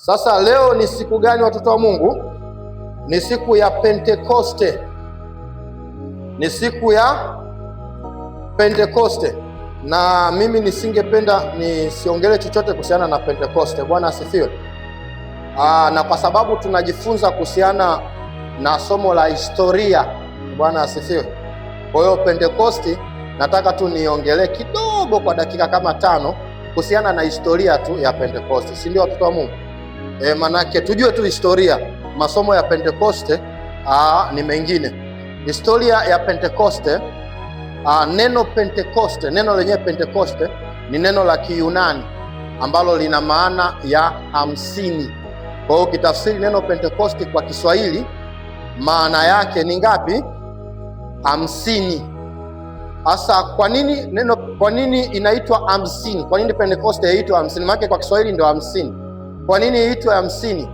Sasa leo ni siku gani watoto wa Mungu? Ni siku ya Pentekoste. Ni siku ya Pentekoste, na mimi nisingependa nisiongelee chochote kuhusiana na Pentekoste. Bwana asifiwe. Na kwa sababu tunajifunza kuhusiana na somo la historia. Bwana asifiwe. Kwa hiyo Pentekoste nataka tu niongelee kidogo kwa dakika kama 5 kuhusiana na historia tu ya Pentekoste, si ndio watoto wa Mungu? Manake tujue tu historia. Masomo ya Pentekoste ni mengine. Historia ya Pentekoste, neno Pentekoste, neno lenyewe Pentekoste ni neno la Kiyunani ambalo lina maana ya 50. Kwa hiyo ukitafsiri neno Pentekoste kwa Kiswahili maana yake ni ngapi? 50. Sasa kwa nini inaitwa 50? Kwa nini Pentekoste yaitwa 50? Maana kwa Kiswahili ndio 50. Kwa nini iitwa 50?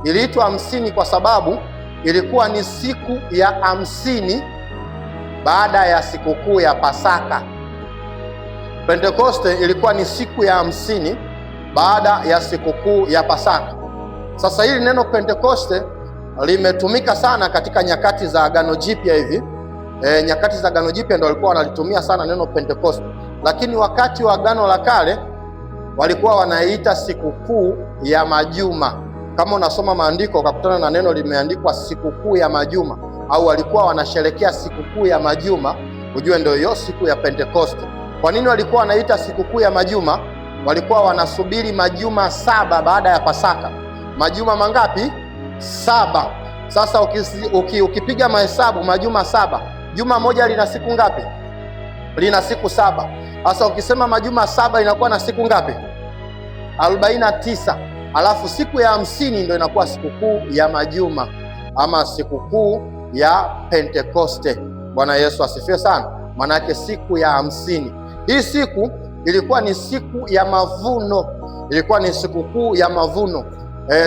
Iliitwa 50 kwa sababu ilikuwa ni siku ya 50 baada ya sikukuu ya Pasaka. Pentekoste ilikuwa ni siku ya 50 baada ya sikukuu ya Pasaka. Sasa hili neno Pentekoste limetumika sana katika nyakati za Agano Jipya hivi. Nyakati za Agano Jipya ndio walikuwa wanalitumia sana neno Pentekoste, lakini wakati wa Agano la Kale walikuwa wanaiita sikukuu ya majuma. Kama unasoma maandiko ukakutana na neno limeandikwa sikukuu ya majuma, au walikuwa wanasherekea sikukuu ya majuma, ujue ndio hiyo siku ya Pentekoste. Kwa nini walikuwa wanaita sikukuu ya majuma? Walikuwa wanasubiri majuma 7 baada ya Pasaka. Majuma mangapi? 7. Sasa ukipiga mahesabu majuma 7, juma moja lina siku ngapi? Lina siku 7. Sasa ukisema majuma 7 inakuwa na siku ngapi? 49. Alafu siku ya 50 ndio inakuwa sikukuu ya majuma ama sikukuu ya Pentekoste. Bwana Yesu asifiwe sana. Maana yake siku ya 50. Hii siku ilikuwa ni siku ya mavuno, ilikuwa ni sikukuu ya mavuno.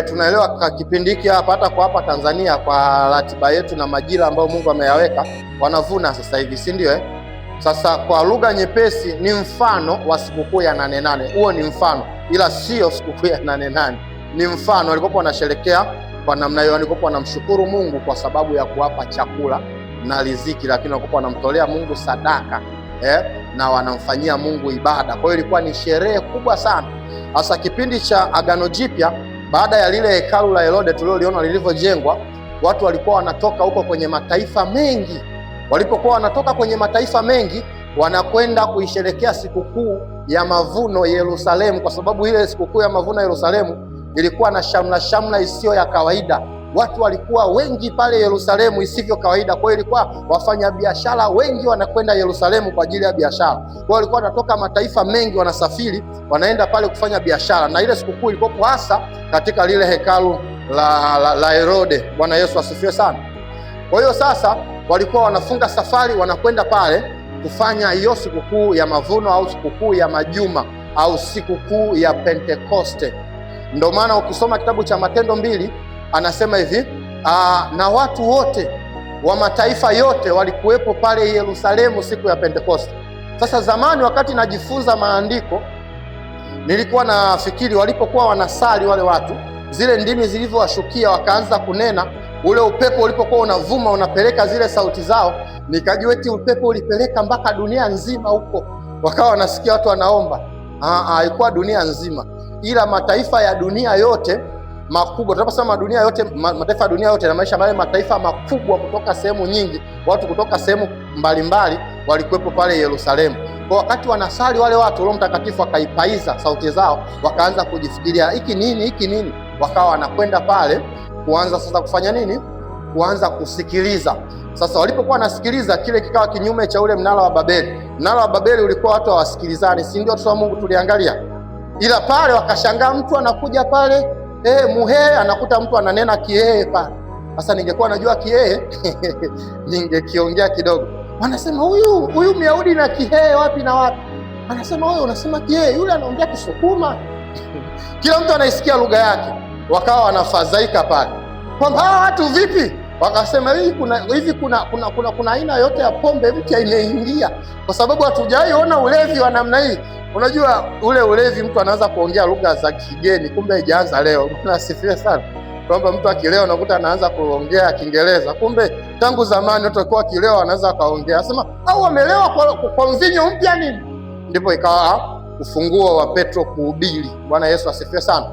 Tunaelewa kwa kipindi hiki hata kwa hapa Tanzania, kwa ratiba yetu na majira ambayo Mungu ameyaweka, wanavuna sasa hivi, si ndio? Sasa kwa lugha nyepesi ni mfano wa sikukuu ya 8-8. Huo ni mfano, ila sio sikukuu ya 8-8. Ni mfano, walikuwa wanasherekea kwa namna hiyo, walikuwa wanamshukuru Mungu kwa sababu ya kuwapa chakula na riziki, lakini walikuwa wanamtolea Mungu sadaka na wanamfanyia Mungu ibada. Kwa hiyo ilikuwa ni sherehe kubwa sana. Sasa kipindi cha Agano Jipya, baada ya lile hekalu la Herode tulioliona lilivyojengwa, watu walikuwa wanatoka huko kwenye mataifa mengi. Walipokuwa wanatoka kwenye mataifa mengi, wanakwenda kuisherekea sikukuu ya mavuno Yerusalemu, kwa sababu ile sikukuu ya mavuno Yerusalemu ilikuwa na shamla isiyo ya kawaida. Watu walikuwa wengi pale Yerusalemu isivyo kawaida. Kwa hiyo ilikuwa wafanyabiashara wengi wanakwenda Yerusalemu kwa ajili ya biashara. Kwa hiyo walikuwa wanatoka mataifa mengi, wanasafiri wanaenda pale kufanya biashara, na ile sikukuu ilikuwa hasa katika lile hekalu la Herode. Bwana Yesu asifiwe sana. Kwa hiyo sasa walikuwa wanafunga safari, wanakwenda pale kufanya hiyo sikukuu ya mavuno au sikukuu ya majuma au sikukuu ya Pentekoste. Ndio maana ukisoma kitabu cha Matendo 2 anasema hivi, na watu wote wa mataifa yote walikuwepo pale Yerusalemu siku ya Pentekoste. Sasa zamani wakati najifunza maandiko nilikuwa nafikiri walipokuwa wanasali wale watu, zile ndimi zilivyowashukia wakaanza kunena, ule upepo ulipokuwa unavuma unapeleka zile sauti zao, nikajua eti upepo ulipeleka mpaka dunia nzima huko, wakawa wanasikia watu wanaomba. Haikuwa dunia nzima, ila mataifa ya dunia yote makubwa. Tunaposema dunia yote, mataifa ya dunia yote na maisha yale mataifa makubwa kutoka sehemu nyingi, watu kutoka sehemu mbalimbali walikuwepo pale Yerusalemu. Kwa wakati wanasali wale watu, Roho Mtakatifu akaipaiza sauti zao, wakaanza kujifikiria hiki nini, wakawa wanakwenda pale kuanza sasa kufanya nini? Kuanza kusikiliza. Sasa walipokuwa wanasikiliza, kile kikawa kinyume cha ule mnara wa Babeli. Mnara wa Babeli ulikuwa watu hawasikilizani, si ndio? Tuwa Mungu tuliangalia, ila pale wakashangaa, mtu anakuja pale Muhehe anakuta mtu ananena Kihehe pale. Sasa ningekuwa najua Kihehe ningekiongea kidogo. Wanasema huyu Myahudi na Kihehe wapi na wapi? Anasema wewe unasema Kihehe, yule anaongea Kisukuma. Kila mtu anaisikia lugha yake. Wakawa wanafadhaika pale kwamba hawa watu vipi, Wakasema kuna aina yote ya pombe mpya imeingia, kwa sababu hatujaiona ulevi wa namna hii. Unajua ule ulevi, mtu anaanza kuongea lugha za kigeni, kumbe haijaanza leo. Nasifiwe sana kwamba mtu akilewa unakuta anaanza kuongea Kiingereza, kumbe tangu zamani watu walikuwa akilewa anaweza kaongea, asema au wamelewa kwa mvinyo mpya nini. Ndipo ikawa ufunguo wa Petro kuhubiri. Bwana Yesu asifiwe sana.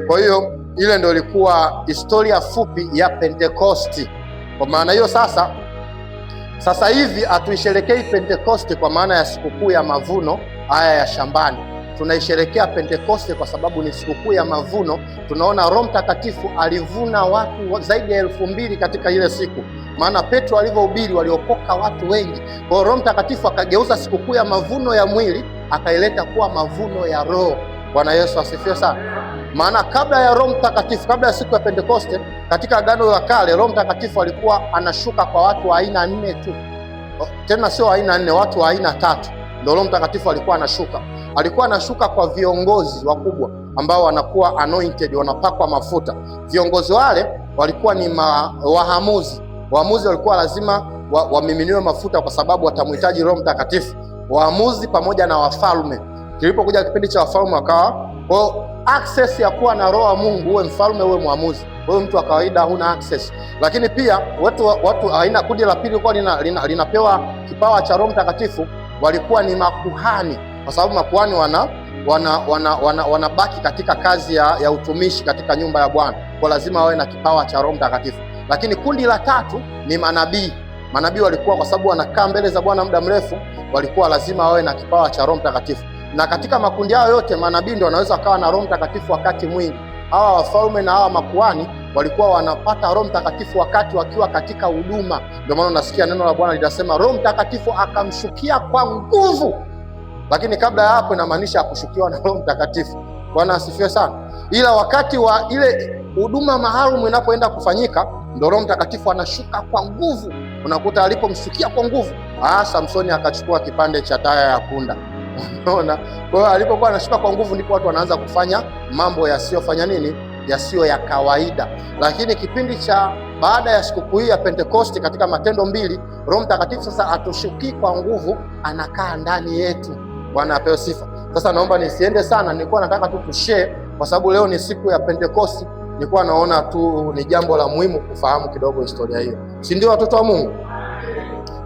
Kwa hiyo ile ndio ilikuwa historia fupi ya Pentekosti. Kwa maana hiyo sasa hivi hatuisherekei Pentekosti kwa maana ya sikukuu ya mavuno haya ya shambani. Tunaisherekea Pentekoste kwa sababu ni sikukuu ya mavuno. Tunaona Roho Mtakatifu alivuna watu zaidi ya 2000 katika ile siku, maana Petro alivyohubiri waliokoka watu wengi. Kwa hiyo Roho Mtakatifu akageuza sikukuu ya mavuno ya mwili akaileta kuwa mavuno ya roho. Bwana Yesu asifiwe sana. Maana kabla ya Roho Mtakatifu, kabla ya siku ya Pentekoste, katika Agano la Kale, Roho Mtakatifu alikuwa anashuka kwa watu wa aina 4 tu. Tena sio aina 4, watu wa aina 3 ndio Roho Mtakatifu alikuwa anashuka. Alikuwa anashuka kwa viongozi wakubwa ambao wanakuwa anointed, wanapakwa mafuta. Viongozi wale walikuwa ni waamuzi. Waamuzi walikuwa lazima wamiminiwe mafuta kwa sababu watamhitaji Roho Mtakatifu. Waamuzi pamoja na wafalme. Kilipokuja kipindi cha wafalme wakawa kwa access ya kuwa na roho wa Mungu, uwe mfalme uwe mwamuzi. Wewe mtu wa kawaida huna access. Lakini pia watu aina kundi la pili lilikuwa linapewa kipawa cha Roho Mtakatifu, walikuwa ni makuhani, kwa sababu makuhani wanabaki katika kazi ya utumishi katika nyumba ya Bwana, kwa lazima wawe na kipawa cha Roho Mtakatifu. Lakini kundi la tatu ni manabii. Manabii walikuwa, kwa sababu wanakaa mbele za Bwana muda mrefu, walikuwa lazima wawe na kipawa cha Roho Mtakatifu. Na katika makundi hayo yote manabii ndio wanaweza kawa na Roho Mtakatifu wakati mwingi. Hawa wafalme na hawa makuhani walikuwa wanapata Roho Mtakatifu wakati wakiwa katika huduma. Ndio maana unasikia neno la Bwana linasema Roho Mtakatifu akamshukia kwa nguvu. Lakini kabla ya hapo inamaanisha akushukiwa na Roho Mtakatifu. Bwana asifiwe sana. Ila wakati wa ile huduma maalum inapoenda kufanyika, ndio Roho Mtakatifu anashuka kwa nguvu. Unakuta alipomshukia kwa nguvu, Samsoni akachukua kipande cha taya ya punda. Unaona? Kwa hiyo alipokuwa anashuka kwa nguvu ndipo watu wanaanza kufanya mambo yasiyofanya nini? Yasiyo ya kawaida. Lakini kipindi cha baada ya sikukuu hii ya Pentekoste, katika Matendo 2, Roho Mtakatifu sasa atushukii kwa nguvu, anakaa ndani yetu. Bwana apewe sifa. Sasa naomba nisiende sana, nilikuwa nataka tu tushare kwa sababu leo ni siku ya Pentekoste. Nilikuwa naona tu ni jambo la muhimu kufahamu kidogo historia hiyo. Si ndio watoto wa Mungu?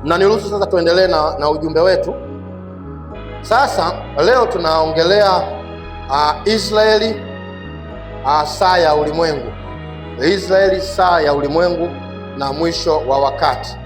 Mnaniruhusu sasa tuendelee na ujumbe wetu. Sasa leo tunaongelea Israeli, saa ya ulimwengu. Israeli, saa ya ulimwengu na mwisho wa wakati.